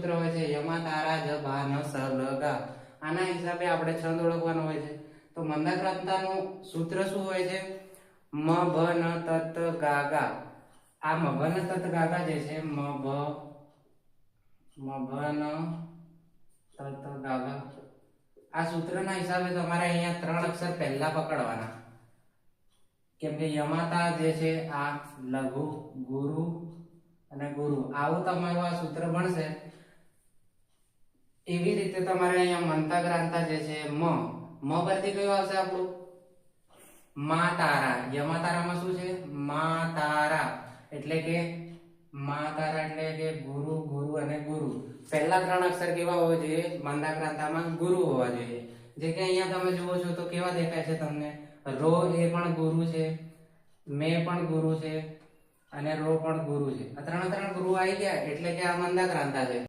સૂત્ર હોય છે યમા તારા જ ભા ન સ લ ગા. આના હિસાબે આપણે છંદ ઓળખવાનો હોય છે. તો મંદાક્રાંતાનું સૂત્ર શું હોય છે? મ ભ ન તત ગા ગા. આ મ ભ ન તત ગા ગા જે છે મ ભ ન તત ગા ગા, આ સૂત્રના હિસાબે તમારે અહીંયા 3 અક્ષર પહેલા પકડવાના. કેમ કે યમાતા જે છે આ લઘુ ગુરુ અને ગુરુ, આવું તમારું આ સૂત્ર બનશે. એવી રીતે તમારે અહીંયા મંતાગ્રાંતા જે છે મ પરથી કયું આવશે આપણું? મા તારા. યમા તારામાં શું છે? મા તારા. એટલે કે મા તારા એટલે કે ગુરુ ગુરુ અને ગુરુ. પહેલા 3 અક્ષર કેવા હોવા જોઈએ? મંદાક્રાંતામાં ગુરુ હોવા જોઈએ. જે કે અહીંયા તમે જુઓ છો તો કેવા દેખાય છે તમને? રો એ પણ ગુરુ છે, મે પણ ગુરુ છે અને રો પણ ગુરુ છે. આ 3 ગુરુ આવી ગયા એટલે કે આ મંદાક્રાંતા છે.